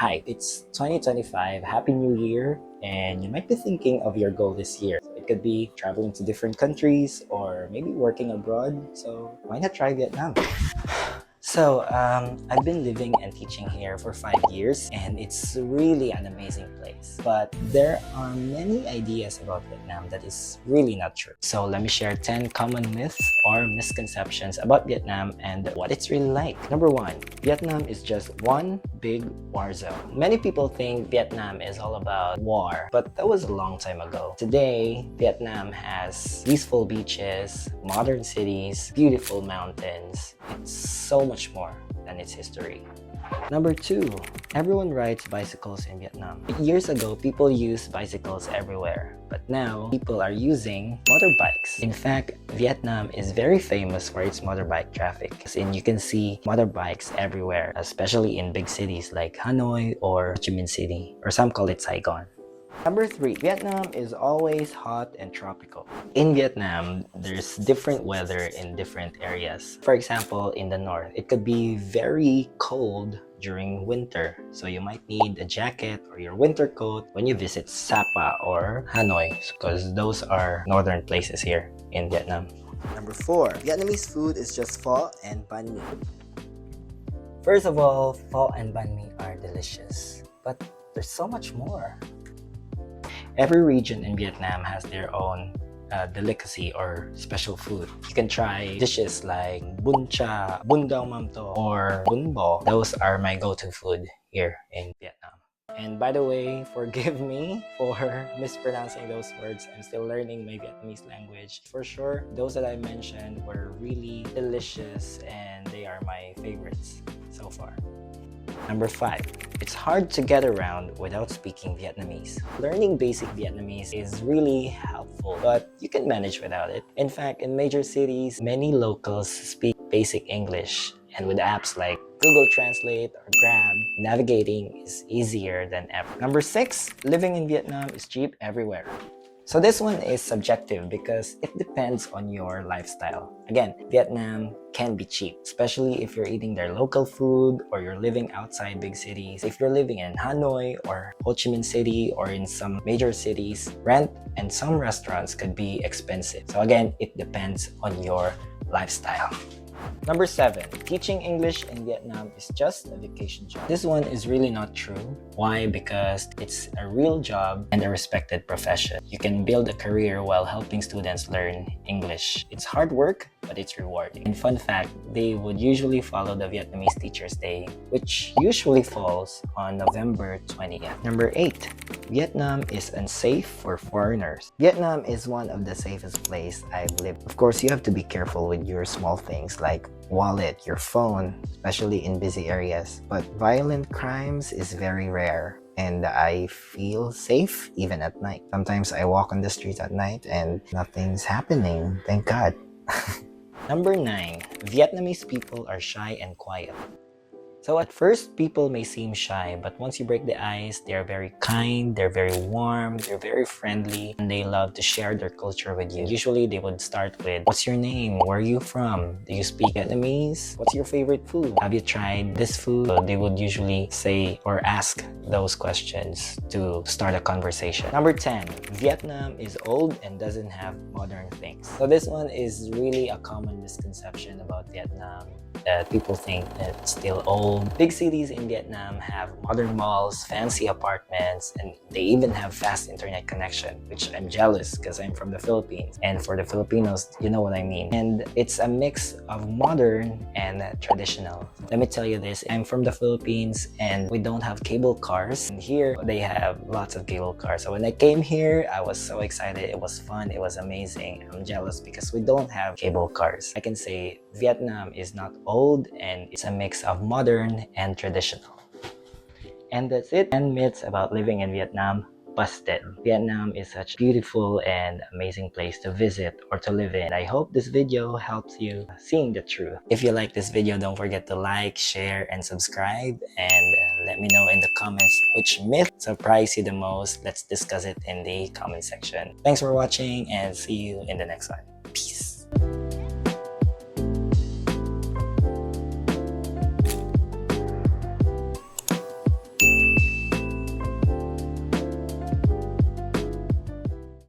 Hi, it's 2025. Happy New Year. And you might be thinking of your goal this year. So it could be traveling to different countries or maybe working abroad. So why not try Vietnam? I've been living and teaching here for 5 years, and it's really an amazing place. But there are many ideas about Vietnam that is really not true. So let me share 10 common myths or misconceptions about Vietnam and what it's really like. Number one, Vietnam is just one big war zone. Many people think Vietnam is all about war, but that was a long time ago. Today, Vietnam has peaceful beaches, modern cities, beautiful mountains. It's so much more than its history. Number two, everyone rides bicycles in Vietnam. Years ago, people used bicycles everywhere, but now people are using motorbikes. In fact, Vietnam is very famous for its motorbike traffic, and you can see motorbikes everywhere, especially in big cities like Hanoi or Ho Chi Minh City, or some call it Saigon. Number three, Vietnam is always hot and tropical. In Vietnam, there's different weather in different areas. For example, in the north, it could be very cold during winter. So you might need a jacket or your winter coat when you visit Sapa or Hanoi, because those are northern places here in Vietnam. Number four, Vietnamese food is just pho and banh mi. First of all, pho and banh mi are delicious, but there's so much more. Every region in Vietnam has their own delicacy or special food. You can try dishes like bún cha, bún đau mắm tôm, or bún bò. Those are my go-to food here in Vietnam. And by the way, forgive me for mispronouncing those words. I'm still learning my Vietnamese language. For sure, those that I mentioned were really delicious and they are my favorites so far. Number five, it's hard to get around without speaking Vietnamese. Learning basic Vietnamese is really helpful, but you can manage without it. In fact, in major cities, many locals speak basic English, and with apps like Google Translate or Grab, navigating is easier than ever. Number six, living in Vietnam is cheap everywhere. So this one is subjective because it depends on your lifestyle. Again, Vietnam can be cheap, especially if you're eating their local food or you're living outside big cities. If you're living in Hanoi or Ho Chi Minh City or in some major cities, rent and some restaurants could be expensive. So again, it depends on your lifestyle. Number seven, teaching English in Vietnam is just a vacation job. This one is really not true. Why? Because it's a real job and a respected profession. You can build a career while helping students learn English. It's hard work, but it's rewarding. And fun fact, they would usually follow the Vietnamese Teachers' Day, which usually falls on November 20th. Number eight, Vietnam is unsafe for foreigners. Vietnam is one of the safest places I've lived. Of course, you have to be careful with your small things like wallet, your phone, especially in busy areas. But violent crimes is very rare, and I feel safe even at night. Sometimes I walk on the streets at night and nothing's happening, thank God. Number nine, Vietnamese people are shy and quiet. So at first, people may seem shy, but once you break the ice, they're very kind, they're very warm, they're very friendly, and they love to share their culture with you. Usually, they would start with, what's your name? Where are you from? Do you speak Vietnamese? What's your favorite food? Have you tried this food? So they would usually say or ask those questions to start a conversation. Number 10, Vietnam is old and doesn't have modern things. So this one is really a common misconception about Vietnam, that people think that it's still old. Big cities in Vietnam have modern malls, fancy apartments, and they even have fast internet connection, which I'm jealous because I'm from the Philippines. And for the Filipinos, you know what I mean. And it's a mix of modern and traditional. Let me tell you this, I'm from the Philippines and we don't have cable cars. And here they have lots of cable cars. So when I came here, I was so excited. It was fun. It was amazing. I'm jealous because we don't have cable cars. I can say Vietnam is not old and it's a mix of modern and traditional. And that's it. 10 myths about living in Vietnam busted. Vietnam is such a beautiful and amazing place to visit or to live in. I hope this video helps you seeing the truth. If you like this video, don't forget to like, share, and subscribe. And let me know in the comments which myth surprised you the most. Let's discuss it in the comment section. Thanks for watching and see you in the next one. Peace.